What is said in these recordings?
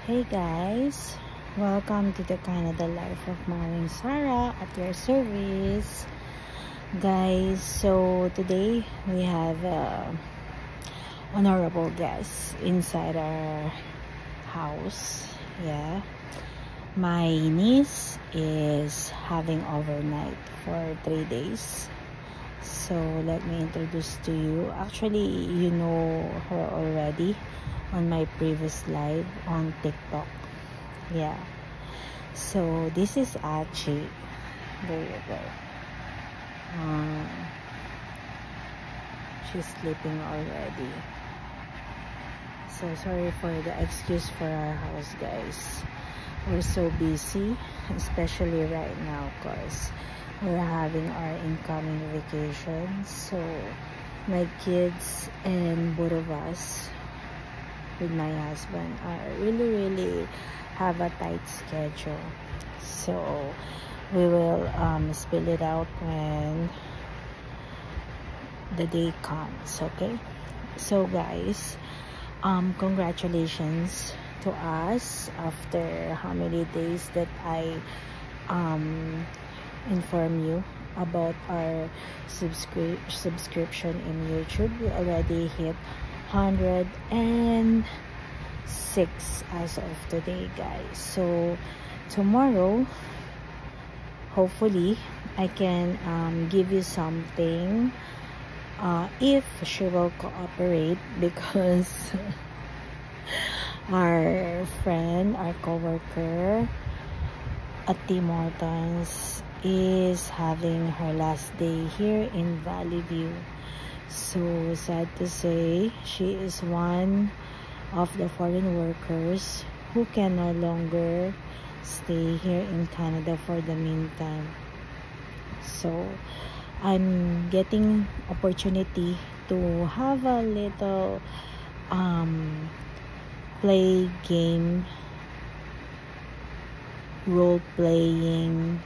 Hey guys, welcome to the Canada Life of Maring Sarah at your service. Guys, so today we have honorable guest inside our house. Yeah, my niece is having overnight for 3 days. So let me introduce to you. Actually, you know her already on my previous live on TikTok. Yeah. So this is Achi. There you go. She's sleeping already. So sorry for the excuse for our house, guys. We're so busy, especially right now, cause we're having our incoming vacation. So my kids and both of us with my husband are really have a tight schedule. So we will spill it out when the day comes, okay? So guys, congratulations to us after how many days that I inform you about our subscription in YouTube. We already hit 106 as of today, guys. So tomorrow, hopefully I can give you something if she will cooperate, because our friend, our co-worker at Tim Hortons is having her last day here in Valley View. So sad to say, she is one of the foreign workers who can no longer stay here in Canada for the meantime. So I'm getting opportunity to have a little play game, role playing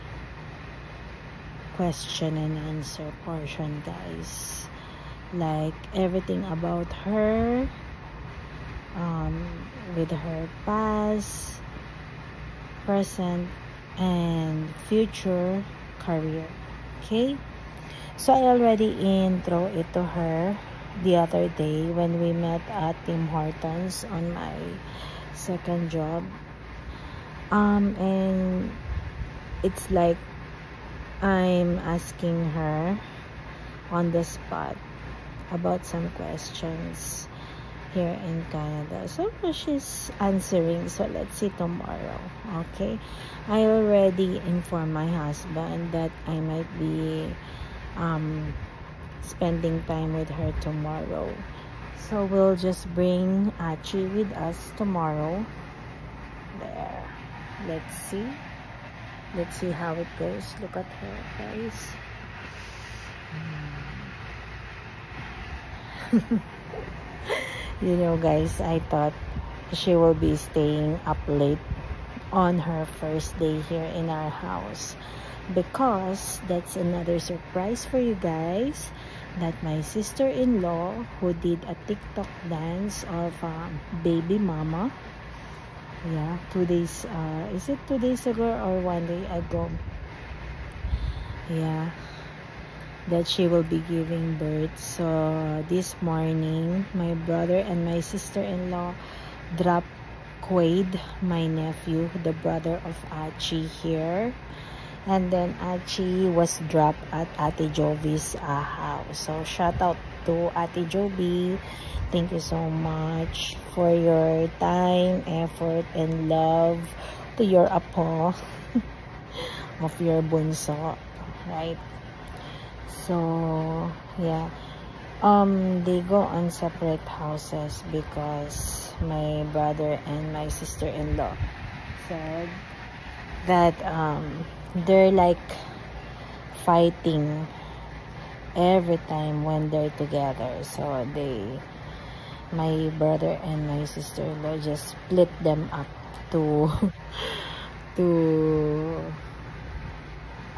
question and answer portion, guys. Like everything about her, with her past, present, and future career. Okay, so I already intro it to her the other day when we met at Tim Hortons on my second job, and it's like I'm asking her on the spot about some questions here in Canada. So she's answering. So let's see tomorrow. Okay, I already informed my husband that I might be spending time with her tomorrow. So we'll just bring Achi with us tomorrow. There. Let's see. Let's see how it goes. Look at her, guys. You know, guys, I thought she will be staying up late on her first day here in our house, because that's another surprise for you guys, that my sister-in-law, who did a TikTok dance of baby mama, yeah, 2 days, is it 2 days ago or 1 day ago, yeah, that she will be giving birth. So this morning, my brother and my sister-in-law dropped Quaid, my nephew, the brother of Achi, here, and then Achi was dropped at Ate Jovi's house. So shout out to Ate Jovi. Thank you so much for your time, effort, and love to your apo of your bunso, right? So yeah, they go on separate houses because my brother and my sister-in-law said that they're like fighting every time when they're together. So my brother and my sister-in-law just split them up to to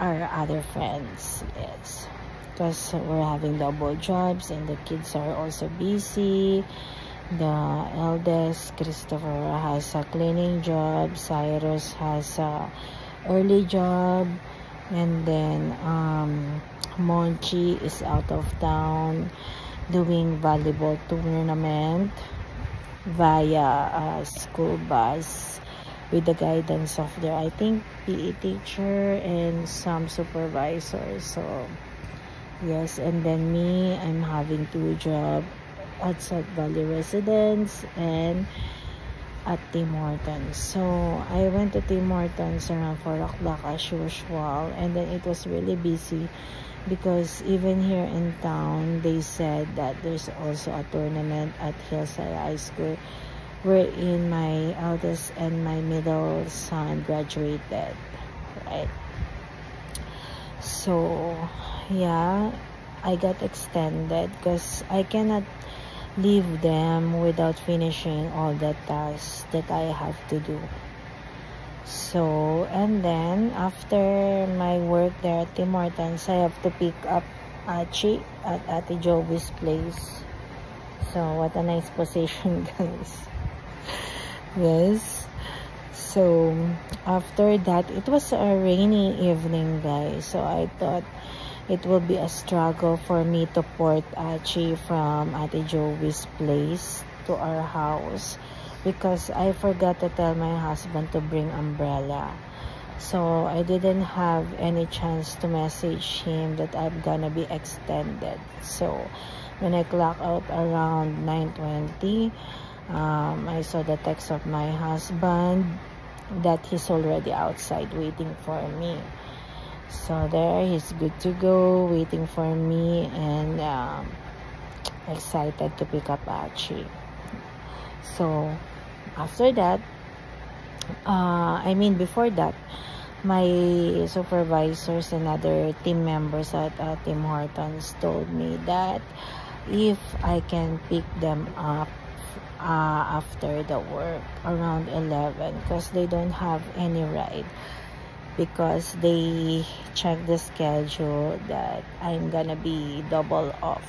our other friends. Yes, because we're having double jobs and the kids are also busy The eldest, Christopher, has a cleaning job. Cyrus has a early job. And then Monchi is out of town doing volleyball tournament via a school bus with the guidance of their, I think, PE teacher and some supervisors. So yes, and then me, I'm having 2 jobs at South Valley Residence and at Tim Hortons. So I went to Tim Hortons around 4 o'clock as usual, and then it was really busy because even here in town they said that there's also a tournament at Hillside High School wherein my eldest and my middle son graduated, right? So yeah, I got extended because I cannot leave them without finishing all the tasks that I have to do. So, and then after my work there at Tim Hortons, I have to pick up Achi at Ate Jovi's place. So what a nice position, guys. Yes. So after that, it was a rainy evening, guys. So I thought it will be a struggle for me to port Achi from Ate Jovi's place to our house because I forgot to tell my husband to bring umbrella. So I didn't have any chance to message him that I'm gonna be extended. So when I clock out around 9:20, I saw the text of my husband that he's already outside waiting for me. So there, he's good to go, waiting for me, and excited to pick up Achi. So after that, before that, my supervisors and other team members at Tim Hortons told me that if I can pick them up after the work around 11 because they don't have any ride, because they check the schedule that I'm gonna be double off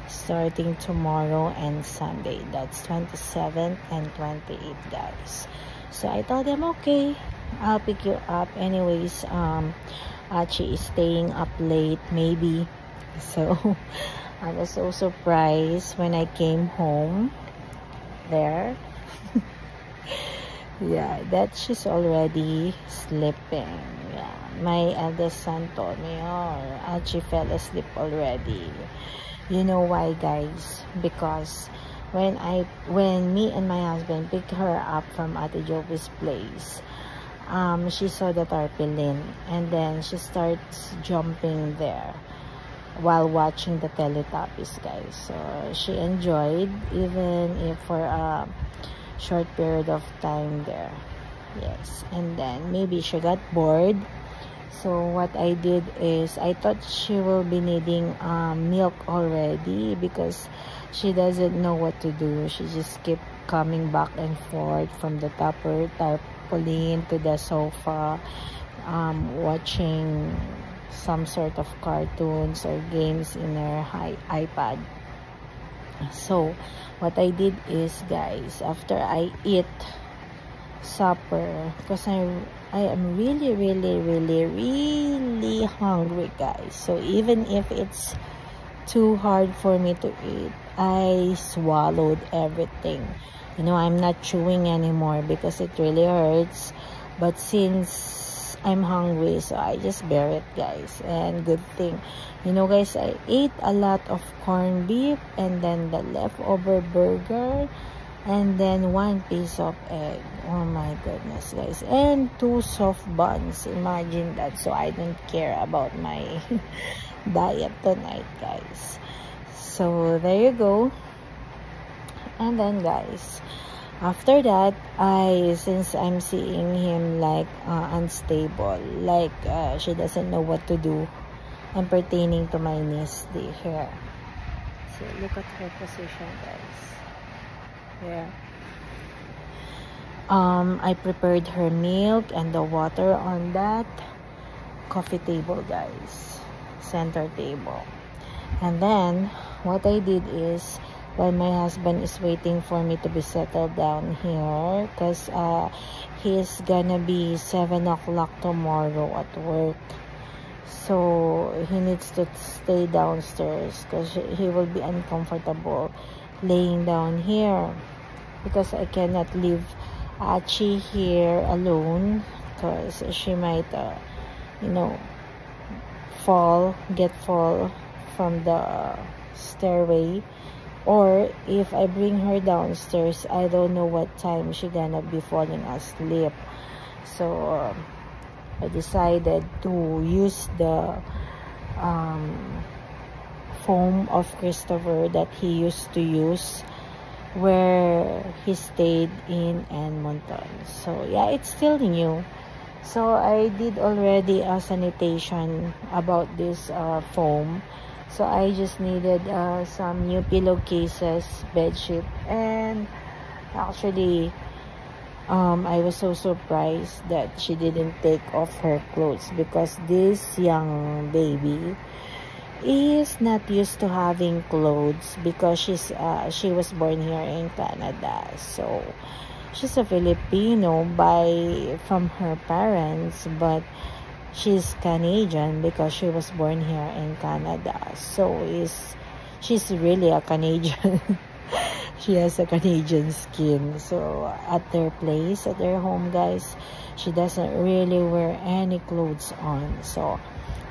starting tomorrow and Sunday. That's 27th and 28th, guys. So I told them, okay, I'll pick you up anyways. Achi is staying up late maybe. So I was so surprised when I came home there. Yeah, that she's already sleeping. Yeah, my eldest son told me, oh, Achi fell asleep already. You know why, guys? Because when me and my husband picked her up from Ate Jovi's place, she saw the tarpaulin and then she starts jumping there while watching the Teletubbies, guys. So she enjoyed, even if for a short period of time there. Yes, and then maybe she got bored. So what I did is, I thought she will be needing milk already because she doesn't know what to do. She just kept coming back and forth from the tarpaulin to the sofa, watching some sort of cartoons or games in her iPad. So what I did is, guys, after I eat supper, because I am really hungry, guys. So even if it's too hard for me to eat, I swallowed everything. You know, I'm not chewing anymore because it really hurts, but since I'm hungry, so I just bear it, guys. And good thing, you know, guys, I ate a lot of corned beef and then the leftover burger and then 1 piece of egg. Oh my goodness, guys. And 2 soft buns. Imagine that. So I don't care about my diet tonight, guys. So there you go. And then, guys, after that, since I'm seeing him like unstable, like she doesn't know what to do, I'm pertaining to my niece here. So look at her position, guys. Yeah. I prepared her milk and the water on that coffee table, guys, center table. And then what I did is while my husband is waiting for me to be settled down here, because he's gonna be 7 o'clock tomorrow at work. So he needs to stay downstairs because he will be uncomfortable laying down here, because I cannot leave Achi here alone, because she might you know, get fall from the stairway. Or if I bring her downstairs, I don't know what time she gonna be falling asleep. So I decided to use the foam of Christopher that he used to use where he stayed in Edmonton. So yeah, it's still new. So I did already a sanitation about this foam. So I just needed some new pillowcases, bedsheet, and actually I was so surprised that she didn't take off her clothes, because this young baby is not used to having clothes, because she was born here in Canada. So she's a Filipino from her parents, but she's Canadian because she was born here in Canada. So she's really a Canadian. She has a Canadian skin. So at their place, at their home, guys, she doesn't really wear any clothes on. So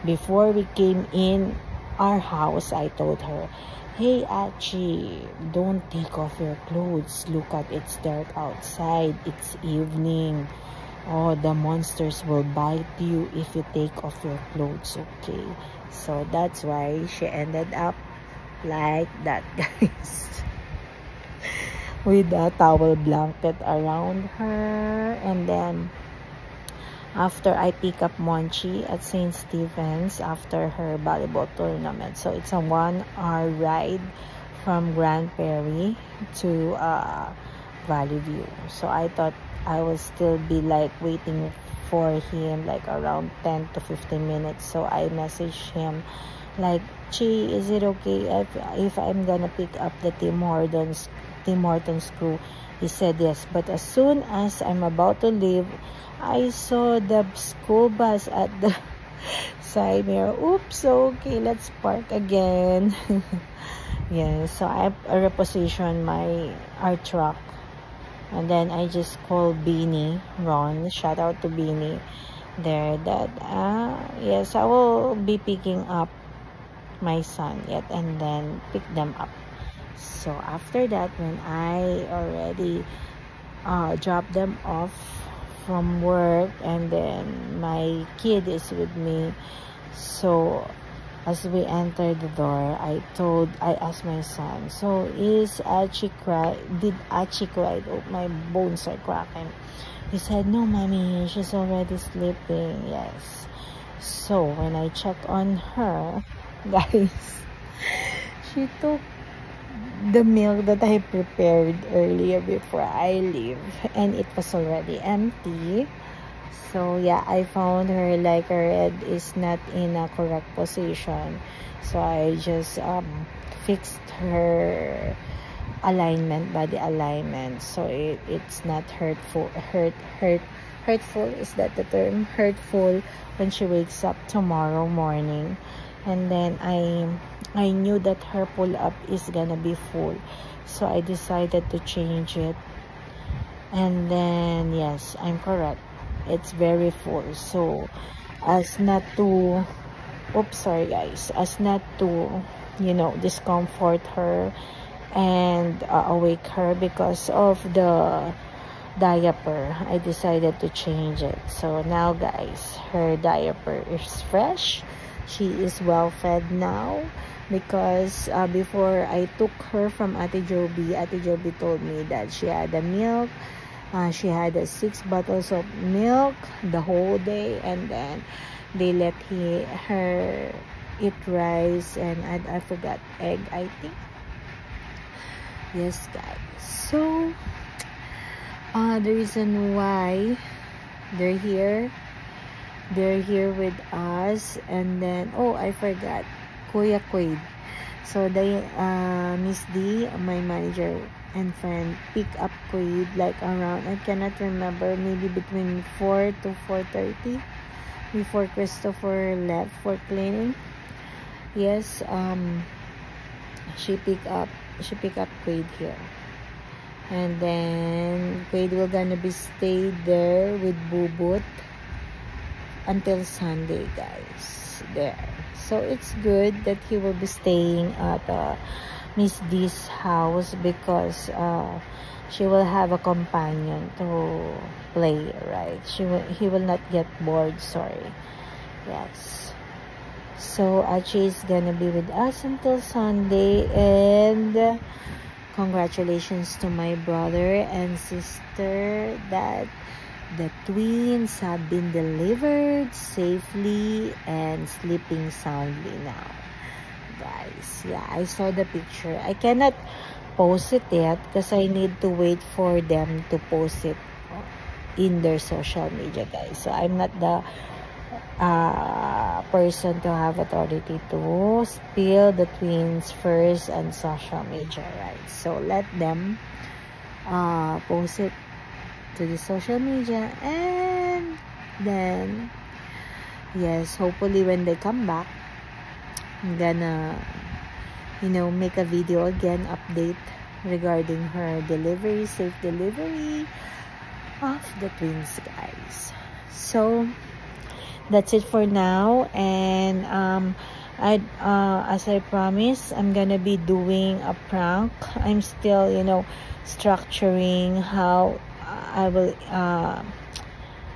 before we came in our house, I told her, "Hey Achi, don't take off your clothes. Look at, it's dark outside. It's evening. Oh, the monsters will bite you if you take off your clothes, okay?" So that's why she ended up like that, guys. With a towel blanket around her. And then after I pick up Monchi at St. Stephen's after her volleyball tournament. So it's a 1-hour ride from Grand Prairie to Valley View. So I thought I will still be like waiting for him like around 10 to 15 minutes. So I messaged him like, "Chi, is it okay if I'm gonna pick up the Tim Hortons crew?" He said yes. But as soon as I'm about to leave, I saw the school bus at the side mirror. Oops, okay, let's park again. Yeah, so I repositioned our truck. And then I just called Beanie, Ron, shout out to Beanie there, that yes, I will be picking up my son yet, and then pick them up. So after that, when I already dropped them off from work, and then my kid is with me, so as we entered the door, I asked my son, "So did Achi cry? Oh, my bones are cracking." He said, "No, mommy, she's already sleeping." Yes. So when I checked on her, guys, she took the milk that I prepared earlier before I leave, and it was already empty. So yeah, I found her like her head is not in a correct position. So I just fixed her body alignment, so it's not hurtful. Hurtful, is that the term? Hurtful when she wakes up tomorrow morning. And then I knew that her pull-up is gonna be full, so I decided to change it. And then yes, I'm correct, it's very full. So as not to sorry guys, as not to discomfort her and awake her because of the diaper, I decided to change it. So now guys, her diaper is fresh. She is well fed now, because before I took her from Ate Joby told me that she had a milk. She had 6 bottles of milk the whole day, and then they let her eat rice, and I forgot egg, I think. Yes guys, so the reason why they're here with us. And then I forgot, Kuya Quaid So they Miss D, my manager and friend, pick up Quaid like around, I cannot remember, maybe between 4 to 4:30 before Christopher left for cleaning. Yes, she pick up Quaid here. And then Quaid will gonna be stayed there with Bubut until Sunday, guys. There. So it's good that he will be staying at Miss D's house because she will have a companion to play, right? He will not get bored, sorry. Yes. So Archie is gonna be with us until Sunday, and congratulations to my brother and sister that the twins have been delivered safely and sleeping soundly now, guys. Yeah, I saw the picture. I cannot post it yet because I need to wait for them to post it in their social media, guys. So I'm not the person to have authority to spill the twins first on social media, right? So let them post it to the social media, and then yes, hopefully when they come back, I'm gonna make a video again, update regarding her delivery, safe delivery of the twins, guys. So that's it for now, and as I promised, I'm gonna be doing a prank. I'm still structuring how I will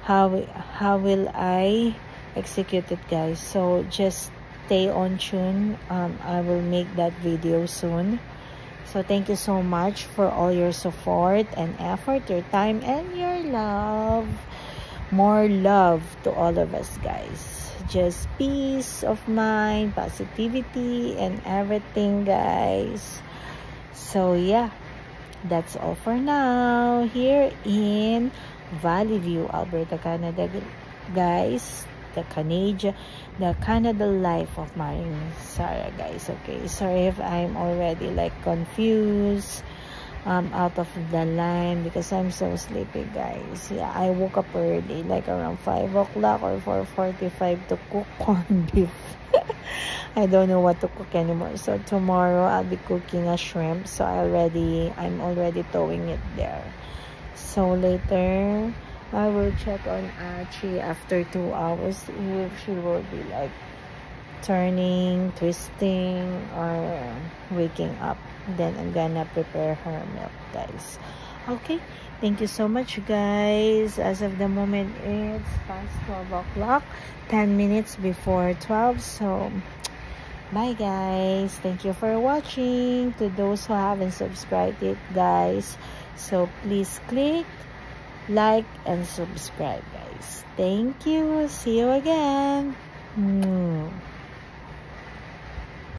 how will I execute it, guys. So just stay on tune. I will make that video soon. So thank you so much for all your support and effort, your time and your love. More love to all of us, guys. Just peace of mind, positivity, and everything, guys. So yeah, that's all for now here in Valley View, Alberta, Canada, guys. The Canada life of Maring Sarah, guys. Okay, sorry if I'm already like confused, out of the line because I'm so sleepy, guys. Yeah, I woke up early, like around 5 o'clock or 4:45 to cook corned beef. I don't know what to cook anymore. So tomorrow I'll be cooking a shrimp. So I'm already throwing it there. So later I will check on Archie after 2 hours if she will be like turning, twisting, or waking up. Then I'm gonna prepare her milk, guys. Okay, thank you so much, guys. As of the moment, it's past 12 o'clock, 10 minutes before 12. So bye, guys. Thank you for watching. To those who haven't subscribed it, guys, so please click like and subscribe, guys. Thank you. See you again.